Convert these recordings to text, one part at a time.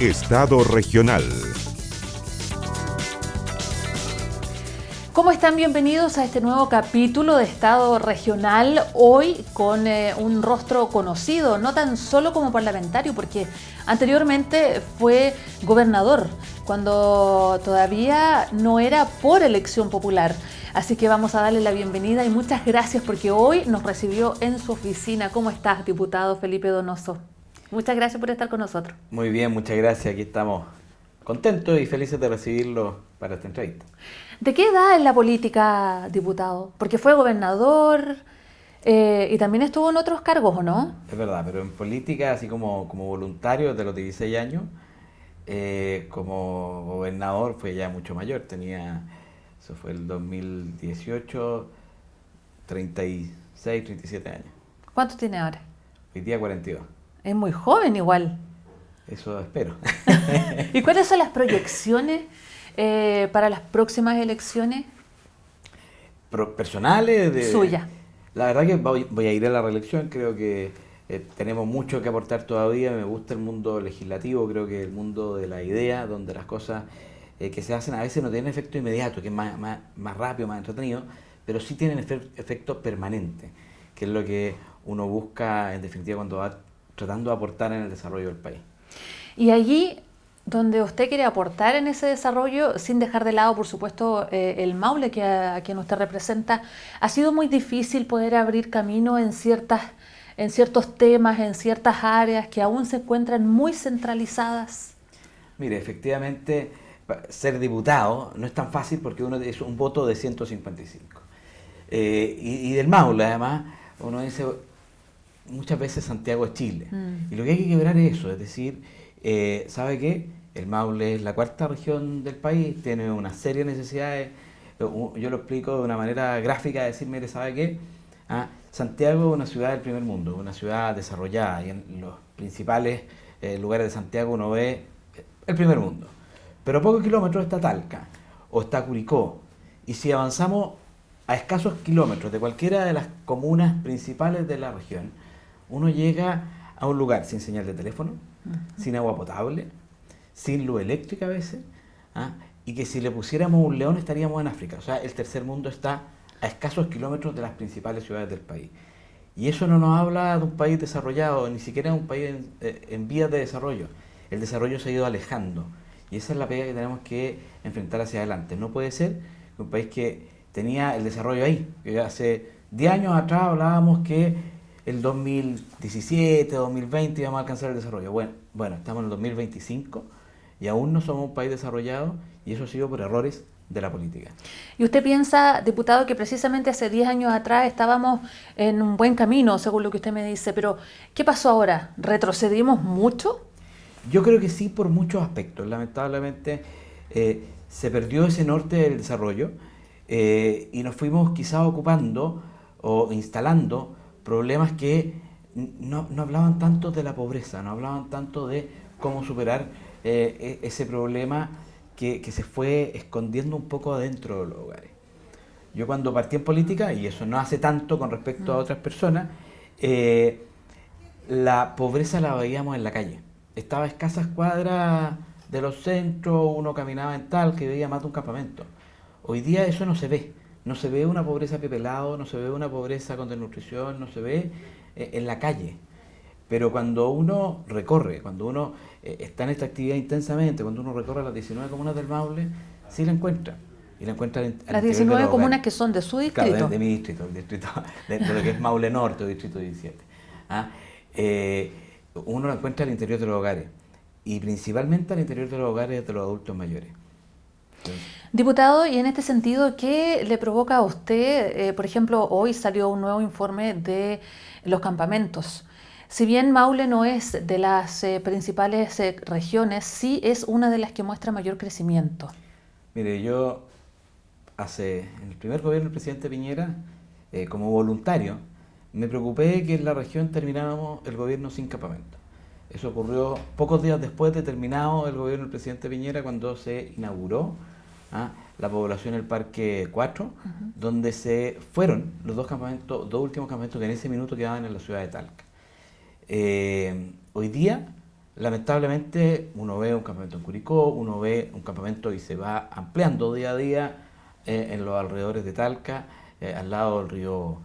Estado Regional. ¿Cómo están? Bienvenidos a este nuevo capítulo de Estado Regional, hoy con un rostro conocido, no tan solo como parlamentario, porque anteriormente fue gobernador, cuando todavía no era por elección popular. Así que vamos a darle la bienvenida y muchas gracias porque hoy nos recibió en su oficina. ¿Cómo estás, diputado Felipe Donoso? Muchas gracias por estar con nosotros. Muy bien, muchas gracias. Aquí estamos contentos y felices de recibirlo para esta entrevista. ¿De qué edad es la política, diputado? Porque fue gobernador y también estuvo en otros cargos, ¿o no? Es verdad, pero en política, así como voluntario desde los 16 años, como gobernador fue ya mucho mayor. Eso fue el 2018, 36, 37 años. ¿Cuánto tiene ahora? Hoy día 42. Es muy joven igual. Eso espero. ¿Y cuáles son las proyecciones para las próximas elecciones? Personales. Suya. La verdad que voy a ir a la reelección, creo que tenemos mucho que aportar todavía, me gusta el mundo legislativo, creo que el mundo de la idea, donde las cosas que se hacen a veces no tienen efecto inmediato, que es más rápido, más entretenido, pero sí tienen efecto permanente, que es lo que uno busca en definitiva cuando va tratando de aportar en el desarrollo del país. Y allí donde usted quiere aportar en ese desarrollo, sin dejar de lado, por supuesto, el Maule a quien usted representa, ha sido muy difícil poder abrir camino en ciertos temas, en ciertas áreas que aún se encuentran muy centralizadas. Mire, efectivamente, ser diputado no es tan fácil porque uno es un voto de 155. Y del Maule, además, uno dice, muchas veces Santiago es Chile. Y lo que hay que quebrar es eso, es decir, ¿sabe qué? El Maule es la cuarta región del país, tiene una serie de necesidades. Yo lo explico de una manera gráfica, decir, mire, ¿sabe qué? Santiago es una ciudad del primer mundo, una ciudad desarrollada, y en los principales lugares de Santiago uno ve el primer mundo. Pero a pocos kilómetros está Talca, o está Curicó, y si avanzamos a escasos kilómetros de cualquiera de las comunas principales de la región, uno llega a un lugar sin señal de teléfono, sin agua potable, sin luz eléctrica a veces, y que si le pusiéramos un león estaríamos en África. O sea, el tercer mundo está a escasos kilómetros de las principales ciudades del país. Y eso no nos habla de un país desarrollado, ni siquiera de un país en vías de desarrollo. El desarrollo se ha ido alejando. Y esa es la pega que tenemos que enfrentar hacia adelante. No puede ser que un país que tenía el desarrollo ahí, que hace 10 años atrás hablábamos que el 2017, 2020 íbamos a alcanzar el desarrollo. Bueno, estamos en el 2025 y aún no somos un país desarrollado, y eso ha sido por errores de la política. ¿Y usted piensa, diputado, que precisamente hace 10 años atrás estábamos en un buen camino, según lo que usted me dice, pero ¿qué pasó ahora? ¿Retrocedimos mucho? Yo creo que sí, por muchos aspectos. Lamentablemente se perdió ese norte del desarrollo y nos fuimos quizás ocupando o instalando problemas que no hablaban tanto de la pobreza, no hablaban tanto de cómo superar ese problema que se fue escondiendo un poco adentro de los hogares. Yo cuando partí en política, y eso no hace tanto con respecto a otras personas, la pobreza la veíamos en la calle. Estaba a escasas cuadras de los centros, uno caminaba en tal que veía más de un campamento. Hoy día eso no se ve. No se ve una pobreza a pie pelado, no se ve una pobreza con desnutrición, no se ve en la calle. Pero cuando uno recorre, cuando uno está en esta actividad intensamente, cuando uno recorre las 19 comunas del Maule, sí la encuentra. Y la encuentra las 19 comunas que son de su distrito. Claro, de mi distrito, el distrito de lo que es Maule Norte, o distrito 17. Uno la encuentra al interior de los hogares, y principalmente al interior de los hogares de los adultos mayores. Diputado, y en este sentido, ¿qué le provoca a usted? Por ejemplo, hoy salió un nuevo informe de los campamentos. Si bien Maule no es de las principales regiones, sí es una de las que muestra mayor crecimiento. Mire, yo en el primer gobierno del presidente Piñera, como voluntario, me preocupé que en la región termináramos el gobierno sin campamento. Eso ocurrió pocos días después de terminado el gobierno del presidente Piñera, cuando se inauguró la población del Parque 4, donde se fueron los dos últimos campamentos que en ese minuto quedaban en la ciudad de Talca. Hoy día lamentablemente uno ve un campamento en Curicó, uno ve un campamento y se va ampliando día a día en los alrededores de Talca, al lado del río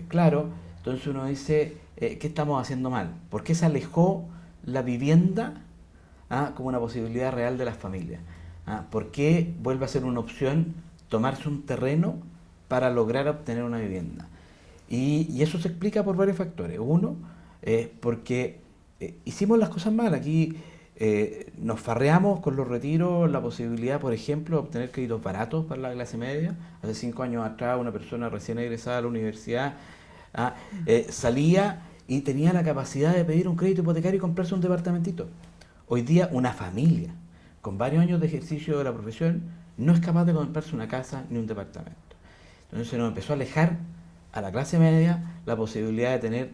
Claro. Entonces uno dice, ¿qué estamos haciendo mal? ¿Por qué se alejó la vivienda como una posibilidad real de las familias? ¿Por qué vuelve a ser una opción tomarse un terreno para lograr obtener una vivienda? Y eso se explica por varios factores. Uno, porque hicimos las cosas mal. Aquí nos farreamos con los retiros, la posibilidad, por ejemplo, de obtener créditos baratos para la clase media. Hace 5 años atrás, una persona recién egresada a la universidad salía y tenía la capacidad de pedir un crédito hipotecario y comprarse un departamentito. Hoy día, una familia con varios años de ejercicio de la profesión no es capaz de comprarse una casa ni un departamento. Entonces se nos empezó a alejar a la clase media la posibilidad de tener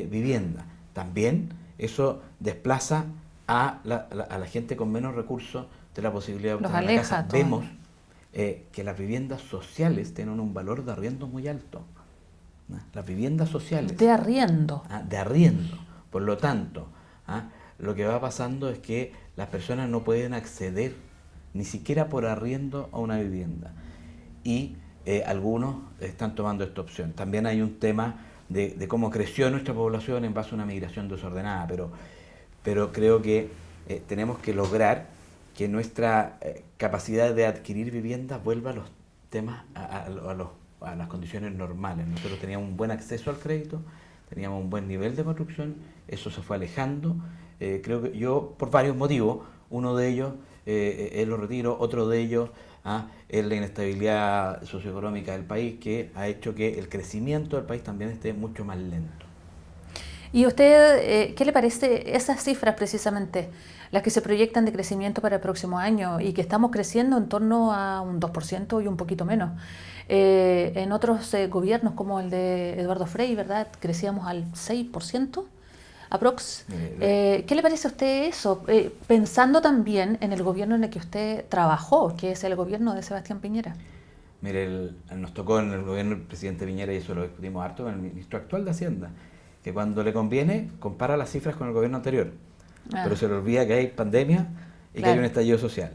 vivienda. También eso desplaza a la gente con menos recursos de la posibilidad de obtener una casa. Vemos que las viviendas sociales tienen un valor de arriendo muy alto. Las viviendas sociales. De arriendo. De arriendo. Por lo tanto, lo que va pasando es que las personas no pueden acceder ni siquiera por arriendo a una vivienda. Y algunos están tomando esta opción. También hay un tema de cómo creció nuestra población en base a una migración desordenada, pero creo que tenemos que lograr que nuestra capacidad de adquirir viviendas vuelva a los temas, a las condiciones normales. Nosotros teníamos un buen acceso al crédito, teníamos un buen nivel de construcción, eso se fue alejando, creo que yo, por varios motivos. Uno de ellos es los retiros, otro de ellos es la inestabilidad socioeconómica del país, que ha hecho que el crecimiento del país también esté mucho más lento. ¿Y usted qué le parece esas cifras precisamente, las que se proyectan de crecimiento para el próximo año y que estamos creciendo en torno a un 2% y un poquito menos? En otros gobiernos como el de Eduardo Frei, ¿verdad?, crecíamos al 6%. Aprox. ¿Qué le parece a usted eso? Pensando también en el gobierno en el que usted trabajó, que es el gobierno de Sebastián Piñera. Mire, nos tocó en el gobierno del presidente Piñera, y eso lo discutimos harto con el ministro actual de Hacienda, que cuando le conviene compara las cifras con el gobierno anterior, pero se le olvida que hay pandemia y que hay un estallido social.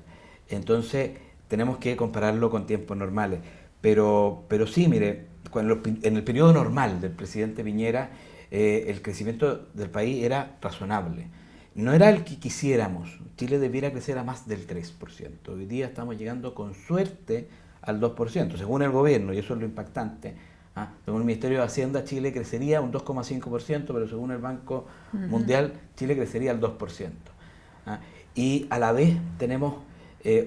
Entonces tenemos que compararlo con tiempos normales. Pero sí, mire, en el periodo normal del presidente Piñera, el crecimiento del país era razonable. No era el que quisiéramos. Chile debiera crecer a más del 3%. Hoy día estamos llegando con suerte al 2%, según el gobierno, y eso es lo impactante. Según el Ministerio de Hacienda, Chile crecería un 2,5%, pero según el Banco Mundial, Chile crecería al 2%. Y a la vez tenemos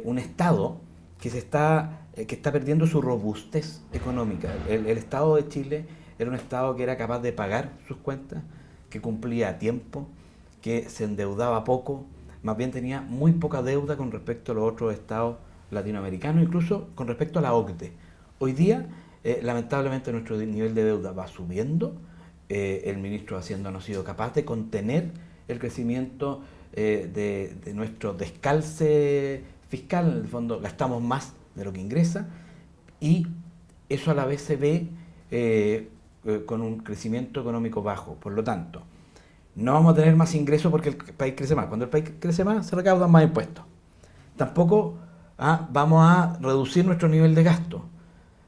un Estado que está perdiendo su robustez económica. El Estado de Chile era un Estado que era capaz de pagar sus cuentas, que cumplía a tiempo, que se endeudaba poco, más bien tenía muy poca deuda con respecto a los otros estados latinoamericanos, incluso con respecto a la OCDE. Hoy día, lamentablemente, nuestro nivel de deuda va subiendo. El ministro de Hacienda no ha sido capaz de contener el crecimiento de nuestro descalce fiscal. En el fondo, gastamos más de lo que ingresa, y eso a la vez se ve con un crecimiento económico bajo. Por lo tanto, no vamos a tener más ingresos porque el país crece más. Cuando el país crece más, se recaudan más impuestos. Tampoco vamos a reducir nuestro nivel de gasto.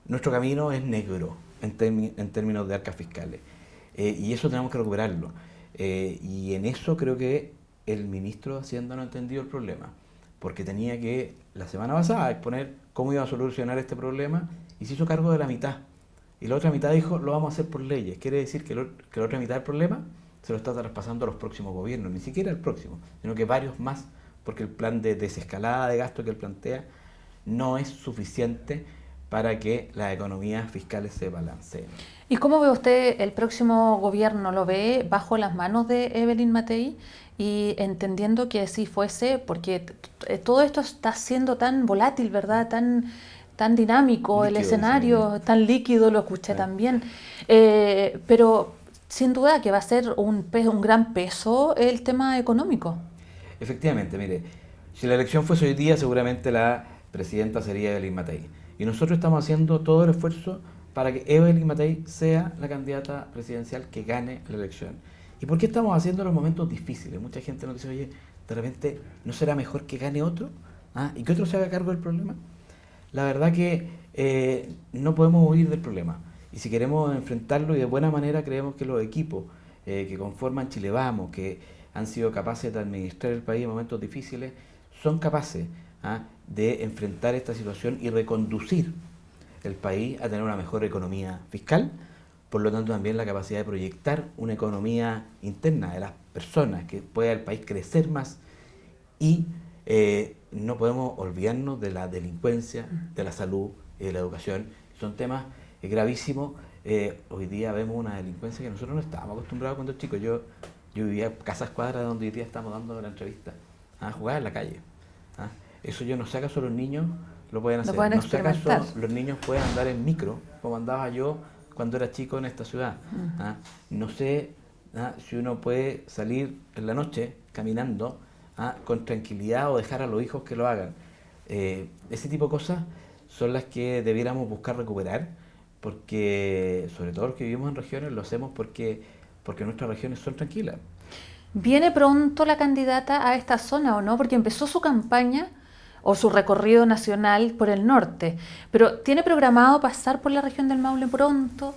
Nuestro camino es negro en términos de arcas fiscales. Y eso tenemos que recuperarlo. Y en eso creo que el ministro de Hacienda no ha entendido el problema, porque tenía que, la semana pasada, exponer cómo iba a solucionar este problema, y se hizo cargo de la mitad. Y la otra mitad dijo, lo vamos a hacer por leyes. Quiere decir que la otra mitad del problema se lo está traspasando a los próximos gobiernos, ni siquiera el próximo, sino que varios más, porque el plan de desescalada de gasto que él plantea no es suficiente para que las economías fiscales se balanceen. ¿Y cómo ve usted el próximo gobierno? ¿Lo ve bajo las manos de Evelyn Matei? Y entendiendo que así fuese, porque todo esto está siendo tan volátil, ¿verdad?, tan dinámico, líquido, el escenario, tan líquido, lo escuché también. Pero sin duda que va a ser un gran peso el tema económico. Efectivamente, mire, si la elección fuese hoy día, seguramente la presidenta sería Evelyn Matei. Y nosotros estamos haciendo todo el esfuerzo para que Evelyn Matei sea la candidata presidencial que gane la elección. ¿Y por qué estamos haciendo los momentos difíciles? Mucha gente nos dice, oye, de repente, ¿no será mejor que gane otro? ¿Y que otro se haga cargo del problema? La verdad que no podemos huir del problema. Y si queremos enfrentarlo y de buena manera, creemos que los equipos que conforman Chile Vamos, que han sido capaces de administrar el país en momentos difíciles, son capaces de enfrentar esta situación y reconducir el país a tener una mejor economía fiscal, por lo tanto también la capacidad de proyectar una economía interna de las personas, que pueda el país crecer más, y no podemos olvidarnos de la delincuencia, de la salud y de la educación. Son temas gravísimos. Hoy día vemos una delincuencia que nosotros no estábamos acostumbrados cuando chicos. Yo vivía casas cuadras donde hoy día estamos dando la entrevista, a jugar en la calle. Eso yo no sé acaso los niños lo pueden hacer. Pueden no sé acaso experimentar. los niños pueden andar en micro, como andaba yo cuando era chico en esta ciudad. No sé si uno puede salir en la noche caminando con tranquilidad o dejar a los hijos que lo hagan. Ese tipo de cosas son las que debiéramos buscar recuperar, porque sobre todo los que vivimos en regiones lo hacemos porque nuestras regiones son tranquilas. ¿Viene pronto la candidata a esta zona o no? Porque empezó su campaña o su recorrido nacional por el norte, pero ¿tiene programado pasar por la región del Maule pronto?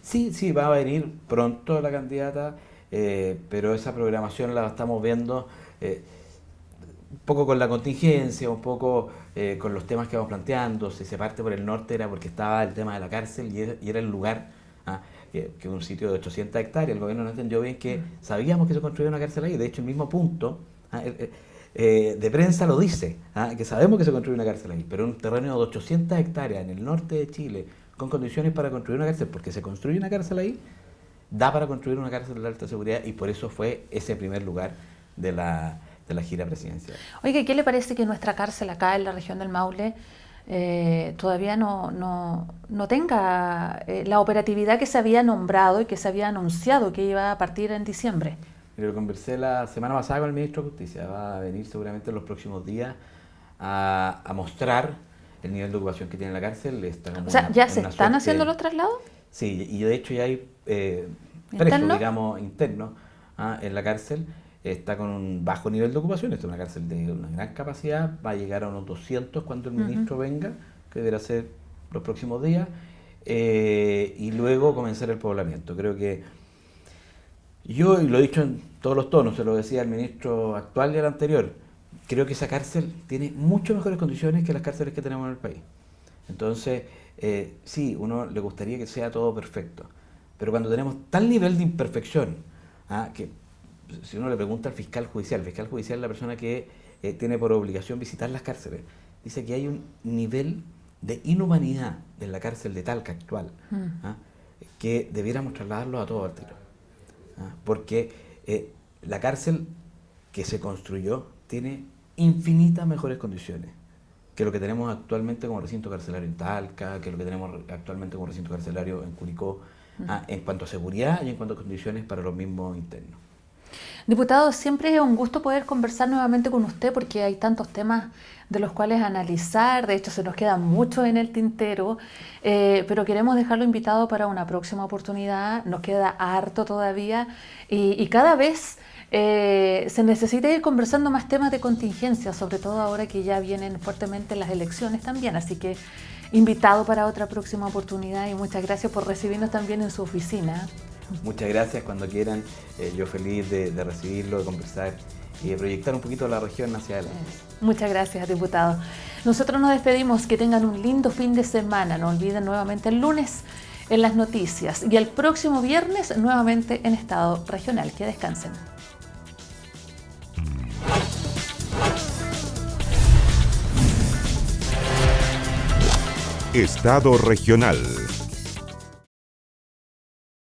Sí, va a venir pronto la candidata, pero esa programación la estamos viendo un poco con la contingencia, un poco con los temas que vamos planteando. Si se parte por el norte era porque estaba el tema de la cárcel y era el lugar, que es un sitio de 800 hectáreas. El gobierno no entendió bien que sabíamos que se construía una cárcel ahí. De hecho, el mismo punto de prensa lo dice, que sabemos que se construye una cárcel ahí, pero un terreno de 800 hectáreas en el norte de Chile, con condiciones para construir una cárcel, porque se construye una cárcel ahí, da para construir una cárcel de alta seguridad, y por eso fue ese primer lugar de la gira presidencial. Oiga, ¿qué le parece que nuestra cárcel acá en la región del Maule todavía no tenga la operatividad que se había nombrado y que se había anunciado que iba a partir en diciembre? Lo conversé la semana pasada con el ministro de Justicia. Va a venir seguramente en los próximos días a mostrar el nivel de ocupación que tiene la cárcel. O sea, ¿ya se están haciendo los traslados? Sí, y de hecho ya hay presos, digamos, internos en la cárcel. Está con un bajo nivel de ocupación. Esta es una cárcel de una gran capacidad. Va a llegar a unos 200 cuando el ministro venga, que deberá ser los próximos días, y luego comenzar el poblamiento. Creo que yo, y lo he dicho en todos los tonos, se lo decía al ministro actual y al anterior, creo que esa cárcel tiene mucho mejores condiciones que las cárceles que tenemos en el país. Entonces, sí, uno le gustaría que sea todo perfecto, pero cuando tenemos tal nivel de imperfección, que si uno le pregunta al fiscal judicial es la persona que tiene por obligación visitar las cárceles, dice que hay un nivel de inhumanidad en la cárcel de Talca actual, que debiéramos trasladarlo a todo al tiro. Porque la cárcel que se construyó tiene infinitas mejores condiciones que lo que tenemos actualmente como recinto carcelario en Talca, que lo que tenemos actualmente como recinto carcelario en Curicó, en cuanto a seguridad y en cuanto a condiciones para los mismos internos. Diputado, siempre es un gusto poder conversar nuevamente con usted porque hay tantos temas de los cuales analizar. De hecho, se nos queda mucho en el tintero, pero queremos dejarlo invitado para una próxima oportunidad. Nos queda harto todavía y cada vez se necesita ir conversando más temas de contingencia, sobre todo ahora que ya vienen fuertemente las elecciones también. Así que invitado para otra próxima oportunidad y muchas gracias por recibirnos también en su oficina. Muchas gracias, cuando quieran, yo feliz de recibirlo, de conversar y de proyectar un poquito la región hacia adelante. Muchas gracias, diputado. Nosotros nos despedimos, que tengan un lindo fin de semana. No olviden nuevamente el lunes en las noticias y el próximo viernes nuevamente en Estado Regional. Que descansen. Estado Regional.